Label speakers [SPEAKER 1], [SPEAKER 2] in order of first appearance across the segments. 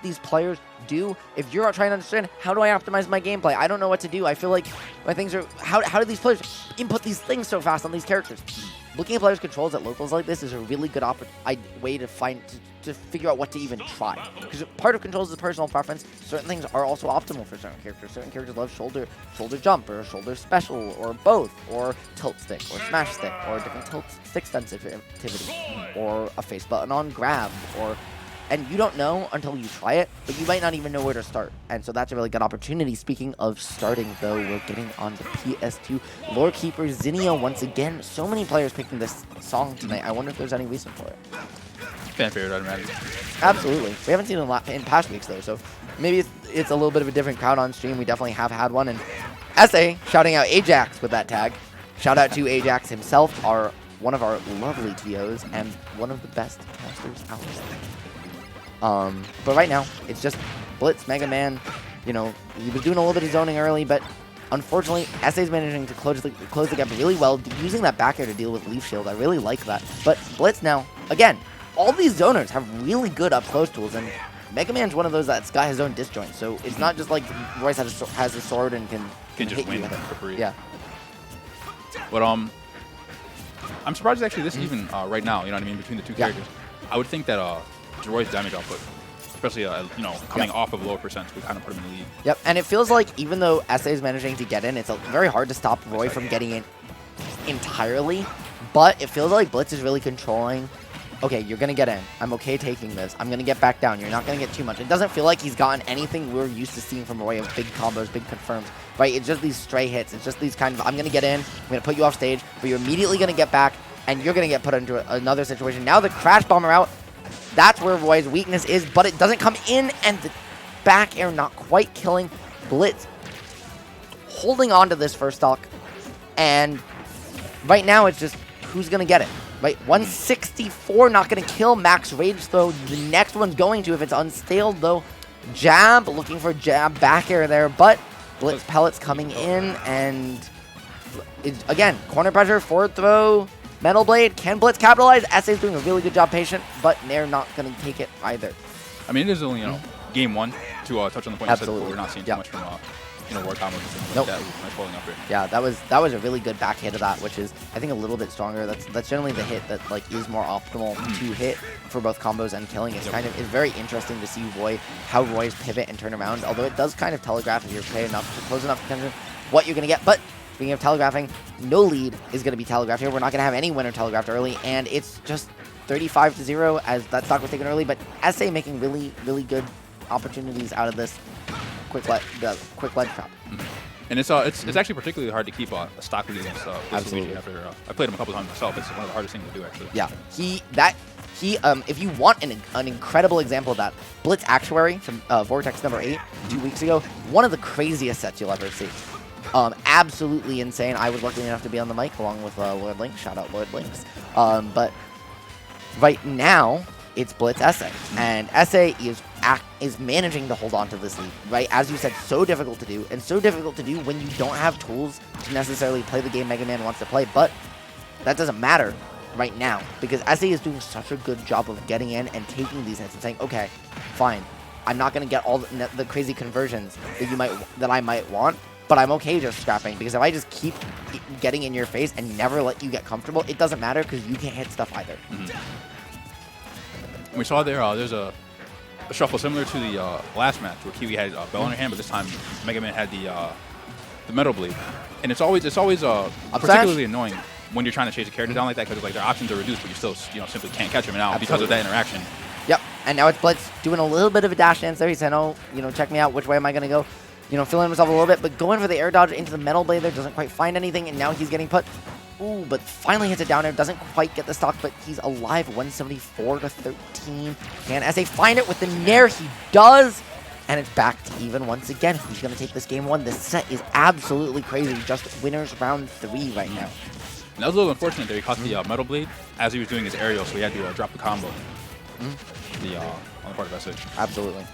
[SPEAKER 1] these players do. If you're trying to understand, how do I optimize my gameplay? I don't know what to do. I feel like my things are, how do these players input these things so fast on these characters? Looking at players' controls at locals like this is a really good way to to figure out what to even try. Because part of controls is personal preference. Certain things are also optimal for certain characters. Certain characters love shoulder jump, or shoulder special, or both, or tilt stick, or smash stick, or different tilt stick sensitivity, or a face button on grab, and you don't know until you try it, but you might not even know where to start. And so that's a really good opportunity. Speaking of starting, though, we're getting on to PS2. Lore Keeper Zinnia once again. So many players picking this song tonight. I wonder if there's any reason for it.
[SPEAKER 2] Fan favorite, I'd imagine.
[SPEAKER 1] Absolutely. We haven't seen it a lot in past weeks, though, so maybe it's a little bit of a different crowd on stream. We definitely have had one. And SA shouting out Ajax with that tag. Shout out to Ajax himself, one of our lovely TOs, and one of the best casters out there. But right now, it's just Blitz, Mega Man. You know, he was doing a little bit of zoning early, but unfortunately, SA's managing to close the gap really well, using that back air to deal with Leaf Shield. I really like that. But Blitz now, again, all these zoners have really good up-close tools, and Mega Man's one of those that's got his own disjoint, so it's not just like Royce has a sword and can
[SPEAKER 2] just
[SPEAKER 1] hit
[SPEAKER 2] win
[SPEAKER 1] you with it.
[SPEAKER 2] for free.
[SPEAKER 1] Yeah.
[SPEAKER 2] But I'm surprised it's actually this even right now, you know what I mean, between the two characters. I would think that Roy's damage output, especially you know, coming off of lower percents, would kind of put him in the lead.
[SPEAKER 1] Yep, and it feels like even though SA is managing to get in, it's very hard to stop Roy from getting in entirely, but it feels like Blitz is really controlling. Okay, you're going to get in. I'm okay taking this. I'm going to get back down. You're not going to get too much. It doesn't feel like he's gotten anything we're used to seeing from Roy of big combos, big confirms, right? It's just these stray hits. It's just these kind of, I'm going to get in, I'm going to put you off stage, but you're immediately going to get back, and you're going to get put into another situation. Now the Crash Bomber out, that's where Roy's weakness is, but it doesn't come in, and the back air not quite killing Blitz. Holding on to this first stock, and right now it's just who's going to get it. Right, 164 not going to kill Max Rage, though. The next one's going to, if it's unstaled, though. Jab, looking for jab back air there, but Blitz pellets coming in, and again, corner pressure, forward throw, Metal Blade. Can Blitz capitalize? SA's doing a really good job patient, but they're not going to take it either.
[SPEAKER 2] I mean, it is only, you know, game one to touch on the point you said before. We're not seeing too much from you know, war combos and things like that. Nice holding up here.
[SPEAKER 1] Yeah, that was a really good back hit of that, which is, I think, a little bit stronger. That's generally the hit that like is more optimal to hit for both combos and killing. It's kind of, it's very interesting to see how Roy's pivot and turn around, although it does kind of telegraph if you're close enough attention what you're going to get. But speaking of telegraphing, no lead is going to be telegraphed here. We're not going to have any winner telegraphed early, and it's just 35-0 as that stock was taken early, but SA making really, really good opportunities out of this quick ledge trap.
[SPEAKER 2] And it's actually particularly hard to keep a stock lead against
[SPEAKER 1] Absolutely.
[SPEAKER 2] after I played him a couple times myself. It's one of the hardest things to do, actually.
[SPEAKER 1] Yeah, if you want an incredible example of that, Blitz Actuary from Vortex number 8 2 weeks ago, one of the craziest sets you'll ever see. Absolutely insane. I was lucky enough to be on the mic along with Lord Link. Shout out Lord Links. But right now, it's Blitz SA, and SA is managing to hold on to this lead, right? As you said, so difficult to do, and so difficult to do when you don't have tools to necessarily play the game Mega Man wants to play, but that doesn't matter right now, because SA is doing such a good job of getting in and taking these hits and saying, okay, fine, I'm not going to get all the crazy conversions that I might want, but I'm okay just scrapping, because if I just keep getting in your face and never let you get comfortable, it doesn't matter, because you can't hit stuff either.
[SPEAKER 2] We saw there's a shuffle similar to the last match where Kiwi had Bell in her hand, but this time Mega Man had the Metal Blade, and it's always particularly annoying when you're trying to chase a character down like that, because like their options are reduced, but you still simply can't catch him. And now because of that interaction.
[SPEAKER 1] Yep, and now it's Blitz doing a little bit of a dash dance there. He said, "Oh, check me out. Which way am I gonna go?" Filling himself a little bit, but going for the air dodge into the Metal Blade there, doesn't quite find anything, and now he's getting put. Ooh, but finally hits it down there. Doesn't quite get the stock, but he's alive. 174-13. Can SA find it with the Nair? He does. And it's back to even once again. Who's going to take this game one? This set is absolutely crazy. Just winners round 3 right now.
[SPEAKER 2] And that was a little unfortunate there. He caught the Metal Blade as he was doing his aerial, so he had to drop the combo on the part of SA.
[SPEAKER 1] Absolutely.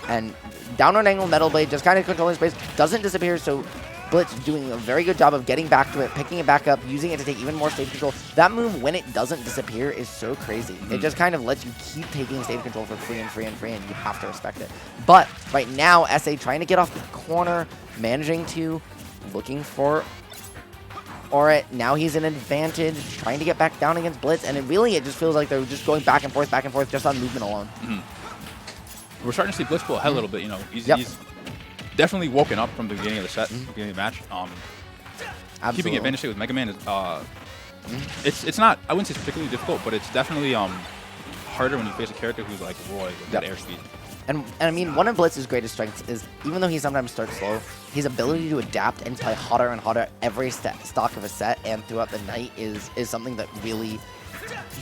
[SPEAKER 1] And downward angle Metal Blade just kind of controlling space. Doesn't disappear, so Blitz doing a very good job of getting back to it, picking it back up, using it to take even more stage control. That move, when it doesn't disappear, is so crazy. It just kind of lets you keep taking stage control for free and free and free, and you have to respect it. But right now, SA trying to get off the corner, managing to, looking for Aura. Now he's in advantage, trying to get back down against Blitz, and it just feels like they're just going back and forth just on movement alone.
[SPEAKER 2] We're starting to see Blitz pull ahead a little bit. You know, he's definitely woken up from the beginning of the set, beginning of the match. Keeping advantage with Mega Man is it's not, I wouldn't say it's particularly difficult, but it's definitely harder when you face a character who's like Roy with that airspeed.
[SPEAKER 1] And I mean, one of Blitz's greatest strengths is, even though he sometimes starts slow, his ability to adapt and play hotter and hotter every stock of a set and throughout the night is something that really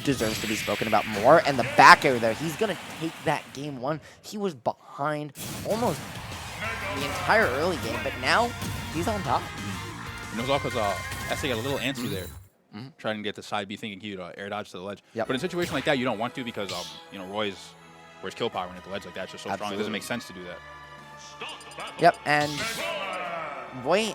[SPEAKER 1] deserves to be spoken about more. And the back air there, he's going to take that game one. He was behind almost the entire early game, but now he's on top.
[SPEAKER 2] And it was all because SA got a little antsy there, trying to get the side B, thinking he would air dodge to the ledge. But in a situation like that, you don't want to, because you know, Roy's kill power when at the ledge like that is just so strong. It doesn't make sense to do that.
[SPEAKER 1] Yep, and Voy,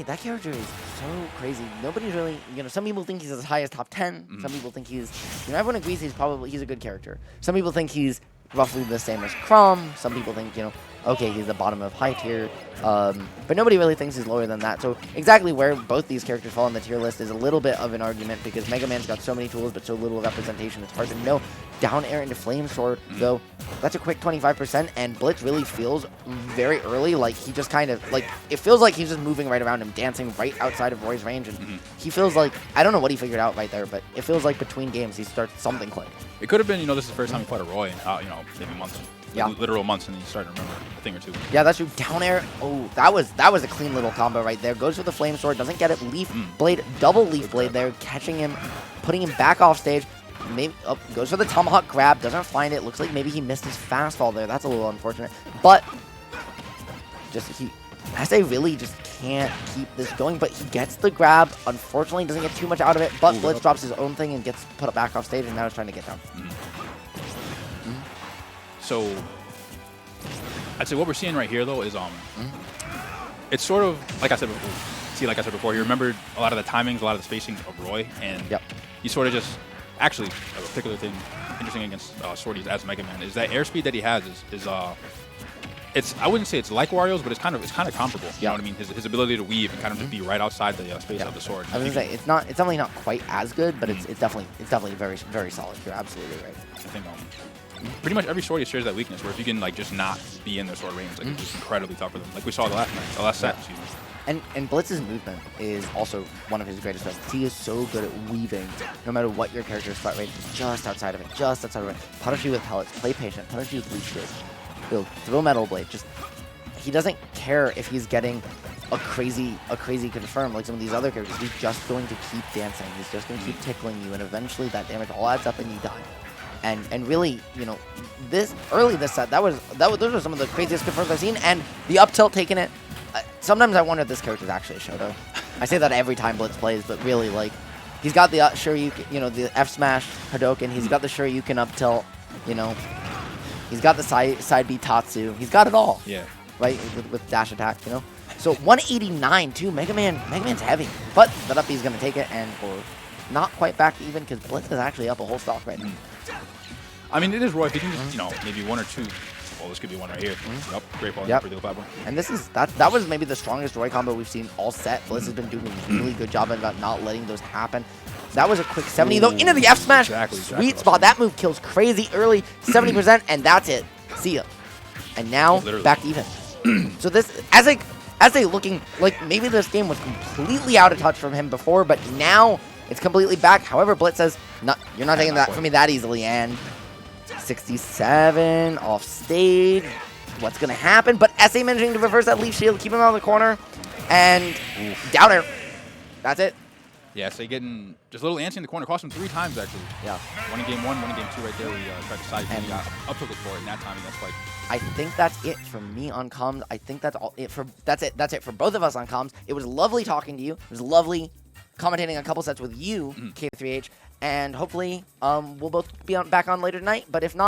[SPEAKER 1] that character is so crazy. Nobody's really, you know, some people think he's as high as top 10. Some people think he's, you know, everyone agrees he's a good character. Some people think he's roughly the same as Crumb. Some people think, you know, okay, he's the bottom of high tier. But nobody really thinks he's lower than that. So exactly where both these characters fall on the tier list is a little bit of an argument, because Mega Man's got so many tools but so little representation. It's hard to know. Down air into Flame Sword, though, that's a quick 25%, and Blitz really feels very early like he just kind of, like, it feels like he's just moving right around him, dancing right outside of Roy's range, and he feels like, I don't know what he figured out right there, but it feels like between games he starts something click.
[SPEAKER 2] It could have been, you know, this is the first time he fought a Roy in, you know, maybe months.
[SPEAKER 1] Yeah.
[SPEAKER 2] Literal months, and then you start to remember a thing or two.
[SPEAKER 1] Yeah, that's true. Down air. Oh, that was a clean little combo right there. Goes for the Flame Sword, doesn't get it. Leaf Blade, double Leaf Blade there, catching him, putting him back off stage. Maybe goes for the Tomahawk grab, doesn't find it. Looks like maybe he missed his fastfall there. That's a little unfortunate. But just SA really just can't keep this going, but he gets the grab. Unfortunately, doesn't get too much out of it, but Blitz drops his own thing and gets put back off stage, and now he's trying to get down.
[SPEAKER 2] So I'd say what we're seeing right here, though, is it's sort of, like I said before, you remembered a lot of the timings, a lot of the spacing of Roy, and you sort of just, actually, a particular thing interesting against Swordies as Mega Man is that airspeed that he has is it's, I wouldn't say it's like Wario's, but it's kind of comparable. You know what I mean? His ability to weave and kind of just be right outside the space of the sword.
[SPEAKER 1] I was gonna say it's definitely not quite as good, but it's definitely very, very solid. You're absolutely right.
[SPEAKER 2] I think pretty much every sword shares that weakness, where if you can like just not be in their sword range, like it's just incredibly tough for them. Like we saw the last set.
[SPEAKER 1] And Blitz's movement is also one of his greatest strengths. He is so good at weaving, no matter what your character's threat range, just outside of it. Punish you with pellets, play patient, punish you with leech shield, build, throw metal blade. Just, he doesn't care if he's getting a crazy confirm like some of these other characters. He's just going to keep dancing. He's just going to keep tickling you, and eventually that damage all adds up and you die. And really, you know, this set, those are some of the craziest confirms I've seen, and the up tilt taking it. Sometimes I wonder if this character's actually a Shoto. I say that every time Blitz plays, but really, like, he's got the Shoryuken, you know, the F smash Hadouken. He's got the Shoryuken up tilt, you know. He's got the side B Tatsu. He's got it all.
[SPEAKER 2] Yeah.
[SPEAKER 1] Right, with dash attack, you know. So 189 too. Mega Man's heavy, but that up B's gonna take it, and we're not quite back to even, because Blitz is actually up a whole stock right now.
[SPEAKER 2] I mean, it is Roy. If he can just, you know, maybe one or two. Well, this could be one right here. Yep, great ball. Pretty good platform.
[SPEAKER 1] And this is that was maybe the strongest Roy combo we've seen all set. Blitz has been doing a really good job about not letting those happen. That was a quick 70 though into the F smash. Sweet spot. That move kills crazy early, 70%, and that's it. See ya. And now back to even. So this, as they looking like maybe this game was completely out of touch from him before, but now it's completely back. However, Blitz says, "You're not taking that from me that easily." And 67 off stage. What's gonna happen? But SA managing to reverse that leaf shield, keep him out of the corner, and down air. That's it.
[SPEAKER 2] Yeah, so getting just a little antsy in the corner. Cost him 3 times actually.
[SPEAKER 1] Yeah.
[SPEAKER 2] One in game 1, one in game 2 right there. We tried to side and he got up took it for it, and that timing, that's quite.
[SPEAKER 1] I think that's it for me on comms. I think that's all it for. That's it for both of us on comms. It was lovely talking to you. It was lovely commentating a couple sets with you, K3H, and hopefully we'll both be back on later tonight. But if not.